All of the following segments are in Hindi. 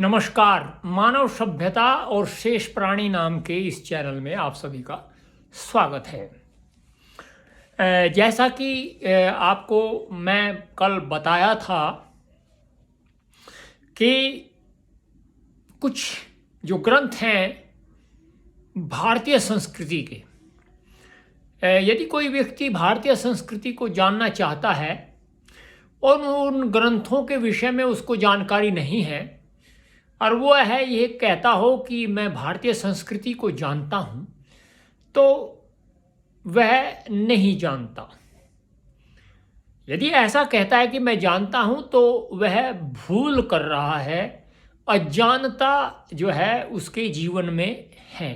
नमस्कार। मानव सभ्यता और शेष प्राणी नाम के इस चैनल में आप सभी का स्वागत है। जैसा कि आपको मैं कल बताया था कि कुछ जो ग्रंथ हैं भारतीय संस्कृति के, यदि कोई व्यक्ति भारतीय संस्कृति को जानना चाहता है और उन ग्रंथों के विषय में उसको जानकारी नहीं है और वो है ये कहता हो कि मैं भारतीय संस्कृति को जानता हूँ, तो वह नहीं जानता। यदि ऐसा कहता है कि मैं जानता हूँ तो वह भूल कर रहा है, अज्ञानता जो है उसके जीवन में है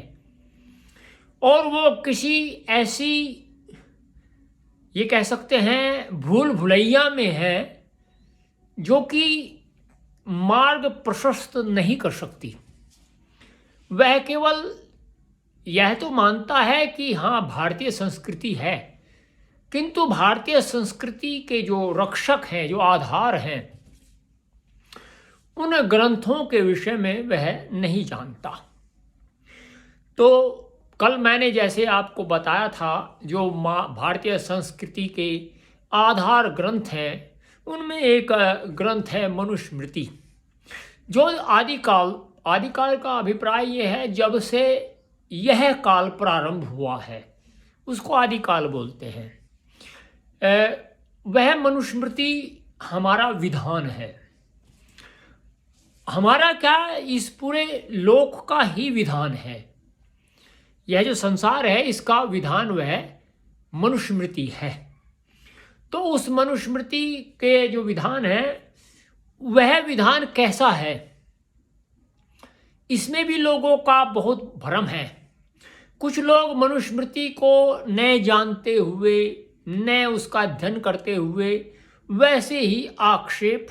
और वो किसी ऐसी, ये कह सकते हैं, भूल भुलैया में है जो कि मार्ग प्रशस्त नहीं कर सकती। वह केवल यह तो मानता है कि हाँ भारतीय संस्कृति है, किंतु भारतीय संस्कृति के जो रक्षक हैं, जो आधार हैं, उन ग्रंथों के विषय में वह नहीं जानता। तो कल मैंने जैसे आपको बताया था, जो भारतीय संस्कृति के आधार ग्रंथ हैं उनमें एक ग्रंथ है मनुस्मृति, जो आदिकाल का अभिप्राय ये है जब से यह काल प्रारंभ हुआ है उसको आदिकाल बोलते हैं। वह मनुस्मृति हमारा विधान है, हमारा क्या, इस पूरे लोक का ही विधान है। यह जो संसार है इसका विधान वह मनुस्मृति है। तो उस मनुस्मृति के जो विधान है वह विधान कैसा है, इसमें भी लोगों का बहुत भ्रम है। कुछ लोग मनुस्मृति को न जानते हुए, न उसका अध्ययन करते हुए वैसे ही आक्षेप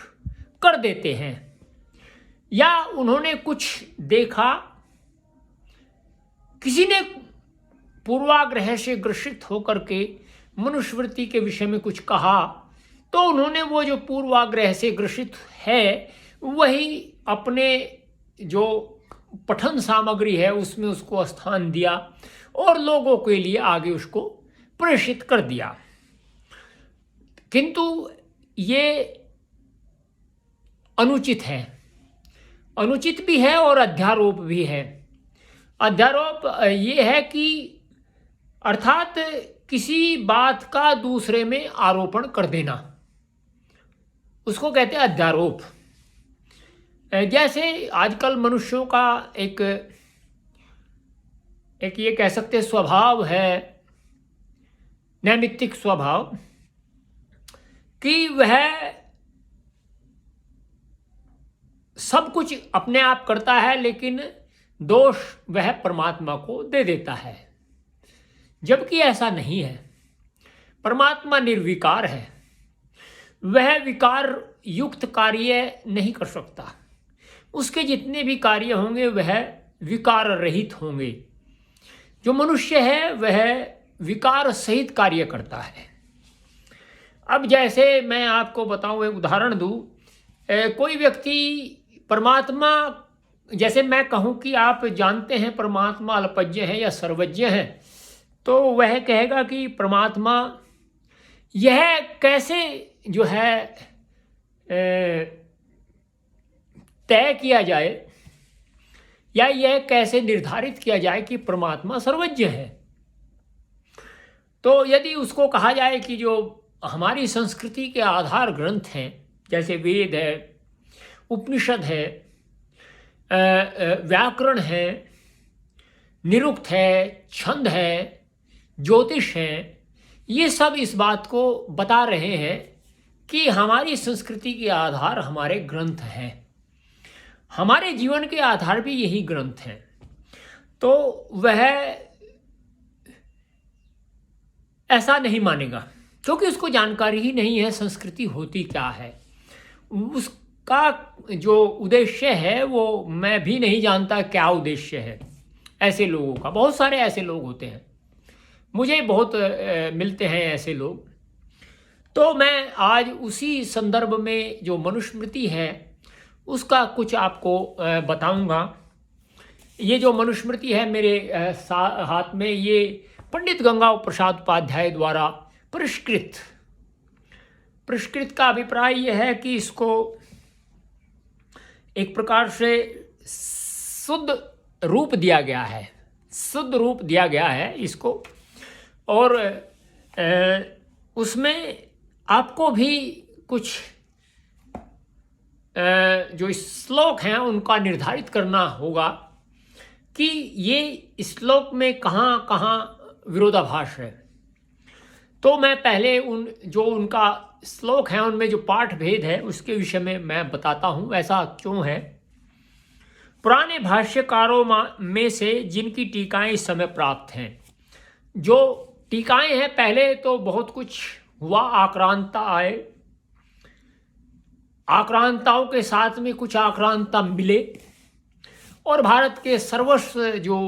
कर देते हैं, या उन्होंने कुछ देखा, किसी ने पूर्वाग्रह से ग्रसित होकर के मनुस्मृति के विषय में कुछ कहा, तो उन्होंने वो जो पूर्वाग्रह से ग्रसित है वही अपने जो पठन सामग्री है उसमें उसको स्थान दिया और लोगों के लिए आगे उसको प्रेषित कर दिया। किंतु ये अनुचित है, अनुचित भी है और अध्यारोप भी है। अध्यारोप ये है कि अर्थात किसी बात का दूसरे में आरोपण कर देना, उसको कहते हैं अध्यारोप। जैसे आजकल मनुष्यों का एक ये कह सकते स्वभाव है, नैमित्तिक स्वभाव, कि वह सब कुछ अपने आप करता है लेकिन दोष वह परमात्मा को दे देता है, जबकि ऐसा नहीं है। परमात्मा निर्विकार है, वह विकार युक्त कार्य नहीं कर सकता। उसके जितने भी कार्य होंगे वह विकार रहित होंगे। जो मनुष्य है वह विकार सहित कार्य करता है। अब जैसे मैं आपको बताऊं, एक उदाहरण दूं, कोई व्यक्ति परमात्मा, जैसे मैं कहूं कि आप जानते हैं परमात्मा अल्पज्ञ है या सर्वज्ञ है, तो वह कहेगा कि परमात्मा यह कैसे जो है तय किया जाए, या यह कैसे निर्धारित किया जाए कि परमात्मा सर्वज्ञ है। तो यदि उसको कहा जाए कि जो हमारी संस्कृति के आधार ग्रंथ हैं, जैसे वेद है, उपनिषद है, व्याकरण है, निरुक्त है, छंद है, ज्योतिष हैं, ये सब इस बात को बता रहे हैं कि हमारी संस्कृति के आधार हमारे ग्रंथ हैं, हमारे जीवन के आधार भी यही ग्रंथ हैं। तो वह ऐसा नहीं मानेगा, क्योंकि उसको जानकारी ही नहीं है संस्कृति होती क्या है। उसका जो उद्देश्य है वो मैं भी नहीं जानता क्या उद्देश्य है। ऐसे लोगों का, बहुत सारे ऐसे लोग होते हैं, मुझे बहुत मिलते हैं ऐसे लोग। तो मैं आज उसी संदर्भ में जो मनुस्मृति है उसका कुछ आपको बताऊंगा। ये जो मनुस्मृति है मेरे हाथ में, ये पंडित गंगा प्रसाद उपाध्याय द्वारा परिष्कृत का अभिप्राय यह है कि इसको एक प्रकार से शुद्ध रूप दिया गया है इसको। और उसमें आपको भी कुछ जो श्लोक हैं उनका निर्धारित करना होगा कि ये श्लोक में कहाँ कहाँ विरोधाभास है। तो मैं पहले उनका श्लोक है उनमें जो पाठ भेद है उसके विषय में मैं बताता हूँ, ऐसा क्यों है। पुराने भाष्यकारों में से जिनकी टीकाएं इस समय प्राप्त हैं, जो टीकाएं हैं, पहले तो बहुत कुछ हुआ, आक्रांता आए, आक्रांताओं के साथ में कुछ आक्रांता मिले और भारत के सर्वस्व जो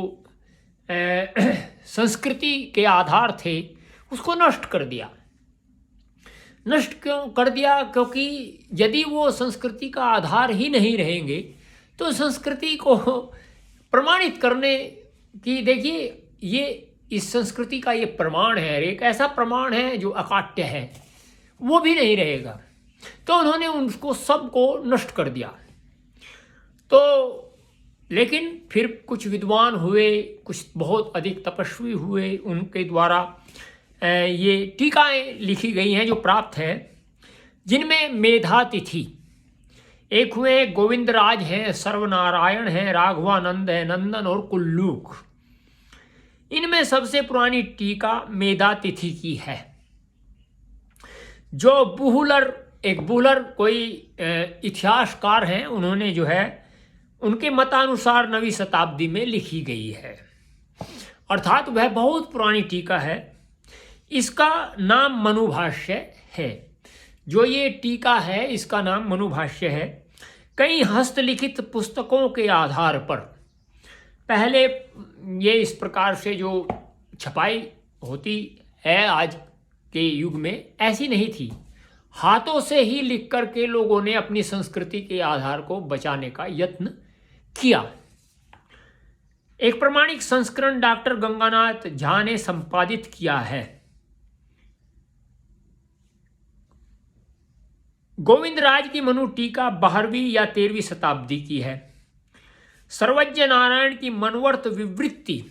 संस्कृति के आधार थे उसको नष्ट कर दिया। नष्ट क्यों कर दिया? क्योंकि यदि वो संस्कृति का आधार ही नहीं रहेंगे तो संस्कृति को प्रमाणित करने की, देखिए ये इस संस्कृति का ये प्रमाण है, एक ऐसा प्रमाण है जो अकाट्य है, वो भी नहीं रहेगा। तो उन्होंने उनको सबको नष्ट कर दिया। तो लेकिन फिर कुछ विद्वान हुए, कुछ बहुत अधिक तपस्वी हुए, उनके द्वारा ये टीकाएं लिखी गई हैं जो प्राप्त हैं, जिनमें मेधातिथि एक हुए, गोविंदराज हैं, सर्वनारायण हैं, राघवानंद है, नंदन और कुल्लूक। इनमें सबसे पुरानी टीका मेधातिथि की है, जो बुहलर कोई इतिहासकार हैं, उन्होंने जो है उनके मतानुसार 9वीं शताब्दी में लिखी गई है, अर्थात वह बहुत पुरानी टीका है। इसका नाम मनुभाष्य है। जो ये टीका है इसका नाम मनुभाष्य है। कई हस्तलिखित पुस्तकों के आधार पर पहले ये इस प्रकार से जो छपाई होती है आज के युग में, ऐसी नहीं थी। हाथों से ही लिख करके लोगों ने अपनी संस्कृति के आधार को बचाने का यत्न किया। एक प्रमाणिक संस्करण डॉक्टर गंगानाथ झा ने संपादित किया है। गोविंदराज की मनु टीका 12वीं या 13वीं शताब्दी की है। सर्वज्ञ नारायण की मनवर्त विवृत्ति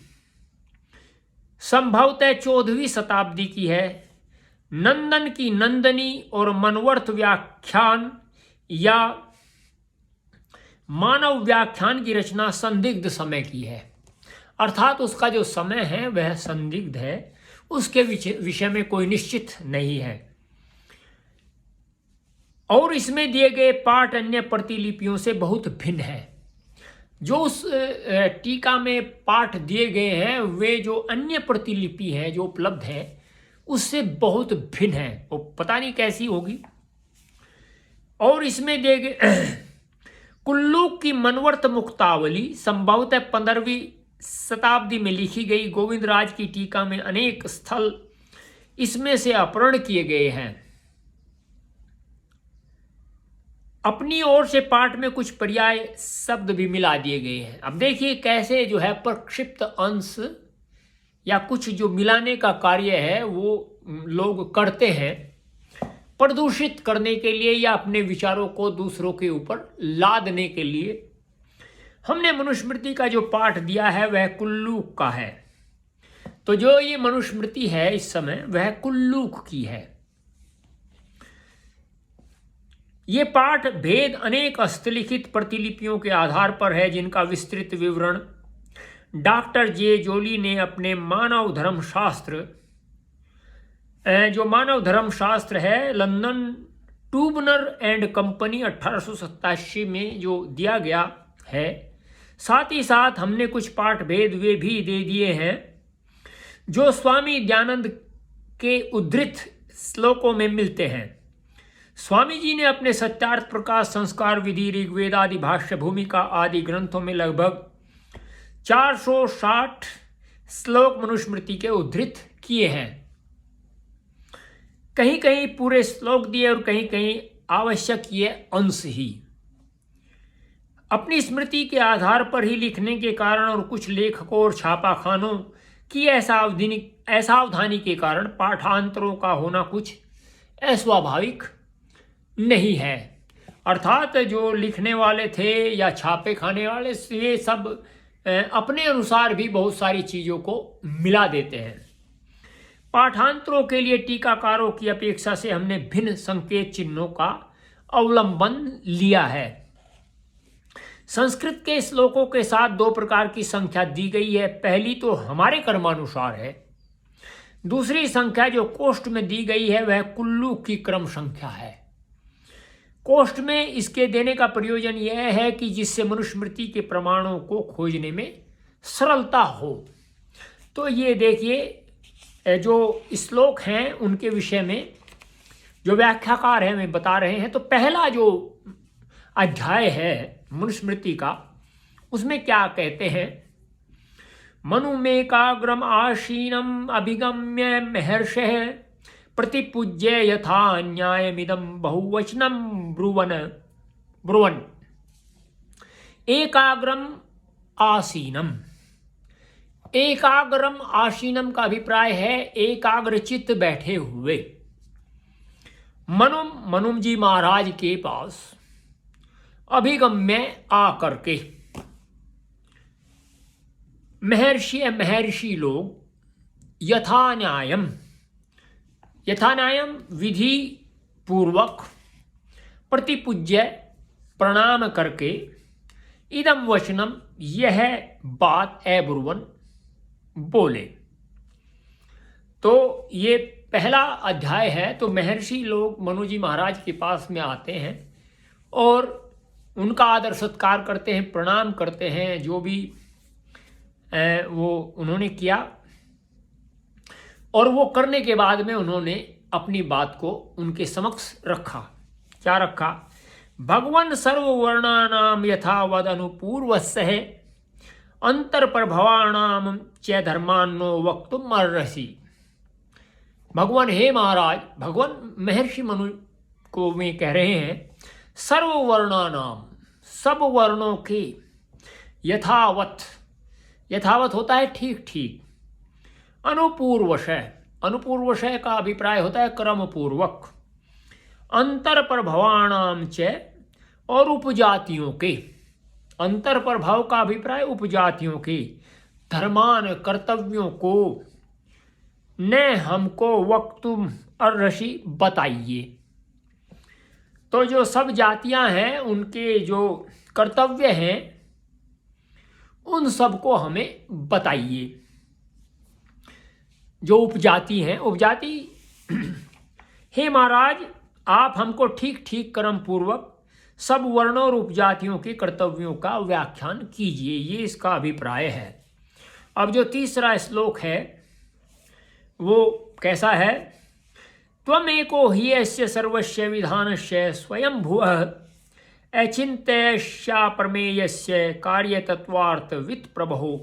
संभवतः 14वीं शताब्दी की है। नंदन की नंदनी और मनवर्त व्याख्यान या मानव व्याख्यान की रचना संदिग्ध समय की है, अर्थात उसका जो समय है वह संदिग्ध है, उसके विषय में कोई निश्चित नहीं है। और इसमें दिए गए पाठ अन्य प्रतिलिपियों से बहुत भिन्न है। जो उस टीका में पाठ दिए गए हैं वे जो अन्य प्रतिलिपि है जो उपलब्ध है उससे बहुत भिन्न है, वो पता नहीं कैसी होगी। और इसमें दिए गए कुल्लूक की मनवर्त मुक्तावली संभवतः 15वीं शताब्दी में लिखी गई। गोविंदराज की टीका में अनेक स्थल इसमें से अपहरण किए गए हैं। अपनी ओर से पाठ में कुछ पर्याय शब्द भी मिला दिए गए हैं। अब देखिए कैसे जो है प्रक्षिप्त अंश या कुछ जो मिलाने का कार्य है वो लोग करते हैं प्रदूषित करने के लिए या अपने विचारों को दूसरों के ऊपर लादने के लिए। हमने मनुस्मृति का जो पाठ दिया है वह कुल्लूक का है। तो जो ये मनुस्मृति है इस समय वह कुल्लूक की है। ये पाठ भेद अनेक हस्तलिखित प्रतिलिपियों के आधार पर है, जिनका विस्तृत विवरण डॉक्टर जे जोली ने अपने मानव धर्मशास्त्र, जो मानव धर्मशास्त्र है, लंदन टूबनर एंड कंपनी 1887 में जो दिया गया है। साथ ही साथ हमने कुछ पाठ भेद वे भी दे दिए हैं जो स्वामी दयानंद के उद्धृत श्लोकों में मिलते हैं। स्वामी जी ने अपने सत्यार्थ प्रकाश, संस्कार विधि, ऋग्वेद आदि भाष्य, भूमिका आदि ग्रंथों में लगभग 460 श्लोक मनुस्मृति के उद्धृत किए हैं। कहीं कहीं पूरे श्लोक दिए और कहीं कहीं आवश्यक ये अंश ही। अपनी स्मृति के आधार पर ही लिखने के कारण और कुछ लेखकों और छापाखानों की असावधानी के कारण पाठांतरों का होना कुछ अस्वाभाविक नहीं है। अर्थात जो लिखने वाले थे या छापे खाने वाले, ये सब अपने अनुसार भी बहुत सारी चीज़ों को मिला देते हैं। पाठांतरों के लिए टीकाकारों की अपेक्षा से हमने भिन्न संकेत चिन्हों का अवलंबन लिया है। संस्कृत के श्लोकों के साथ दो प्रकार की संख्या दी गई है। पहली तो हमारे कर्मानुसार है, दूसरी संख्या जो कोष्ठ में दी गई है वह कुल्लू की क्रम संख्या है। कोष्ठ में इसके देने का प्रयोजन यह है कि जिससे मनुस्मृति के प्रमाणों को खोजने में सरलता हो। तो ये देखिए जो श्लोक हैं उनके विषय में जो व्याख्याकार हैं वे बता रहे हैं। तो पहला जो अध्याय है मनुस्मृति का, उसमें क्या कहते हैं? मनुमेकाग्रम आशीनम अभिगम्य महर्षः प्रतिपूज्य यथा न्यायमिदं बहुवचनम ब्रुवन् एकाग्रम आसीनम। एकाग्रम आसीनम का अभिप्राय है एकाग्रचित्त बैठे हुए। मनुम जी महाराज के पास अभिगम्य आकर के महर्षि लोग यथा न्यायम विधि पूर्वक प्रतिपूज्य प्रणाम करके इदम वचनम यह बात ब्रुवन बोले। तो ये पहला अध्याय है। तो महर्षि लोग मनु जी महाराज के पास में आते हैं और उनका आदर सत्कार करते हैं, प्रणाम करते हैं, जो भी वो उन्होंने किया। और वो करने के बाद में उन्होंने अपनी बात को उनके समक्ष रखा। क्या रखा? भगवन् सर्ववर्णानां यथावद अनुपूर्वस्य अंतरप्रभवाणां च धर्मान्नो वक्तुम् अर्हसि। भगवान, हे महाराज, भगवान महर्षि मनु को में कह रहे हैं, सर्ववर्णानाम, सब वर्णों के, यथावत होता है ठीक ठीक, अनुपूर्वशय का अभिप्राय होता है क्रम पूर्वक, अंतर प्रभवाणाम च, और उपजातियों के, अंतर प्रभाव का अभिप्राय उपजातियों के, धर्मान कर्तव्यों को न हमको वक्तुम अर्हसि बताइए। तो जो सब जातियां हैं उनके जो कर्तव्य हैं उन सबको हमें बताइए। जो उपजाति हैं, उपजाति, हे महाराज, आप हमको ठीक ठीक कर्म पूर्वक सब वर्णों और उपजातियों के कर्तव्यों का व्याख्यान कीजिए। ये इसका अभिप्राय है। अब जो तीसरा श्लोक है वो कैसा है? त्वमेको हि यस्य सर्वस्य विधानस्य स्वयंभुवः अचिन्त्यस्याप्रमेयस्य कार्यतत्त्वार्थवित् प्रभो।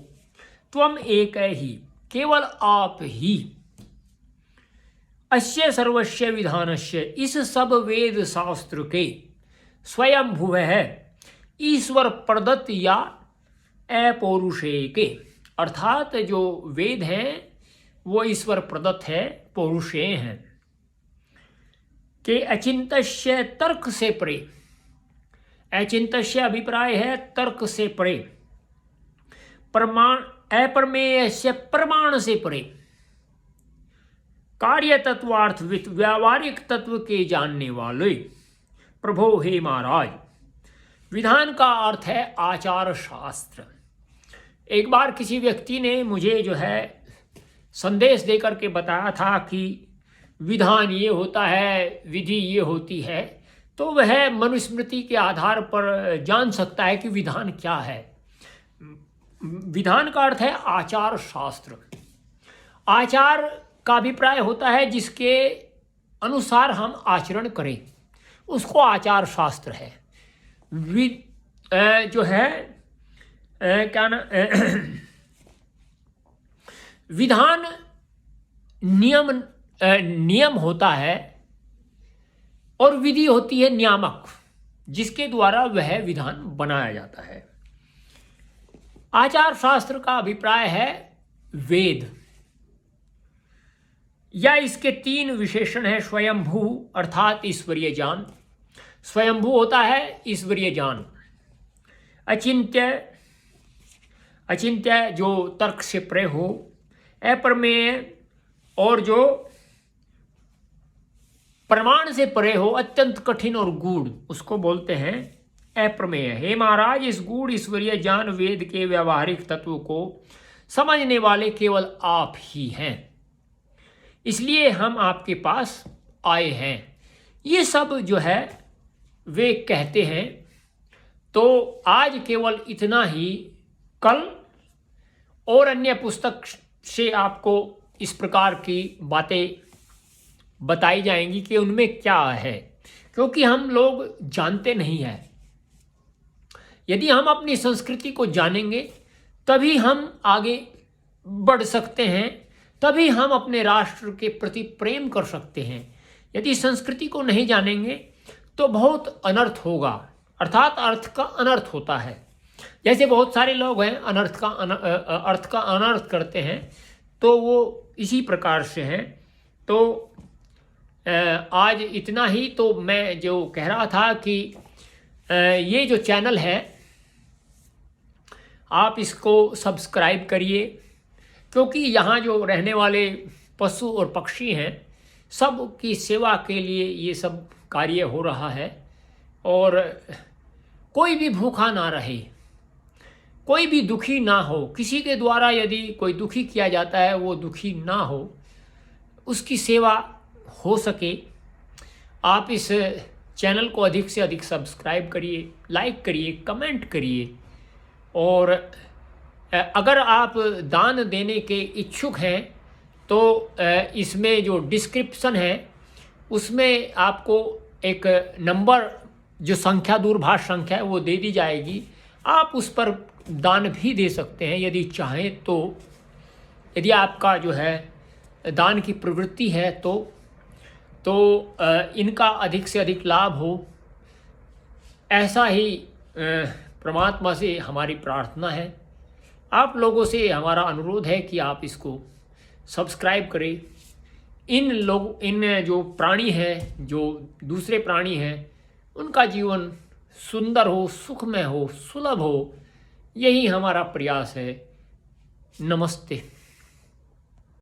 त्वम एक ही, केवल आप ही, अस्य सर्वस्य विधानस्य, इस सब वेद शास्त्र के, स्वयंभुव है, ईश्वर प्रदत्त या अपौरुषेय के, अर्थात जो वेद हैं वो ईश्वर प्रदत्त है, पौरुषेय हैं, के अचिंत्य तर्क से परे। अचिंत्य अभिप्राय है तर्क से परे, प्रमाण, अप्रमेय से प्रमाण से परे, कार्य तत्वार्थवित, व्यावहारिक तत्व के जानने वाले। प्रभो, हे महाराज, विधान का अर्थ है आचार शास्त्र। एक बार किसी व्यक्ति ने मुझे जो है संदेश देकर के बताया था कि विधान ये होता है, विधि ये होती है, तो वह मनुस्मृति के आधार पर जान सकता है कि विधान क्या है। विधान का अर्थ है आचार शास्त्र। आचार का अभिप्राय होता है जिसके अनुसार हम आचरण करें, उसको आचार शास्त्र है। जो है क्या ना विधान नियम होता है और विधि होती है नियामक। जिसके द्वारा वह विधान बनाया जाता है। आचार शास्त्र का अभिप्राय है वेद, या इसके 3 विशेषण हैं। स्वयंभू अर्थात ईश्वरीय ज्ञान, स्वयंभू होता है ईश्वरीय ज्ञान। अचिंत्य, अचिंत्य जो तर्क से परे हो। अप्रमेय, और जो प्रमाण से परे हो, अत्यंत कठिन और गूढ़, उसको बोलते हैं अप्रमेय। हे महाराज, इस गूढ़ ईश्वरीय ज्ञान वेद के व्यावहारिक तत्व को समझने वाले केवल आप ही हैं, इसलिए हम आपके पास आए हैं। ये सब जो है वे कहते हैं। तो आज केवल इतना ही। कल और अन्य पुस्तक से आपको इस प्रकार की बातें बताई जाएंगी कि उनमें क्या है, क्योंकि हम लोग जानते नहीं हैं। यदि हम अपनी संस्कृति को जानेंगे तभी हम आगे बढ़ सकते हैं, तभी हम अपने राष्ट्र के प्रति प्रेम कर सकते हैं। यदि संस्कृति को नहीं जानेंगे तो बहुत अनर्थ होगा, अर्थात अर्थ का अनर्थ होता है। जैसे बहुत सारे लोग हैं अर्थ का अनर्थ करते हैं, तो वो इसी प्रकार से हैं। तो आज इतना ही। तो मैं जो कह रहा था कि ये जो चैनल है आप इसको सब्सक्राइब करिए, क्योंकि यहाँ जो रहने वाले पशु और पक्षी हैं सब की सेवा के लिए ये सब कार्य हो रहा है। और कोई भी भूखा ना रहे, कोई भी दुखी ना हो। किसी के द्वारा यदि कोई दुखी किया जाता है वो दुखी ना हो, उसकी सेवा हो सके। आप इस चैनल को अधिक से अधिक सब्सक्राइब करिए, लाइक करिए, कमेंट करिए। और अगर आप दान देने के इच्छुक हैं तो इसमें जो डिस्क्रिप्शन है उसमें आपको एक नंबर, जो संख्या, दूरभाष संख्या है, वो दे दी जाएगी। आप उस पर दान भी दे सकते हैं यदि चाहें तो। यदि आपका जो है दान की प्रवृत्ति है तो इनका अधिक से अधिक लाभ हो, ऐसा ही परमात्मा से हमारी प्रार्थना है। आप लोगों से हमारा अनुरोध है कि आप इसको सब्सक्राइब करें। इन जो प्राणी हैं, जो दूसरे प्राणी हैं, उनका जीवन सुंदर हो, सुखमय हो, सुलभ हो, यही हमारा प्रयास है। नमस्ते।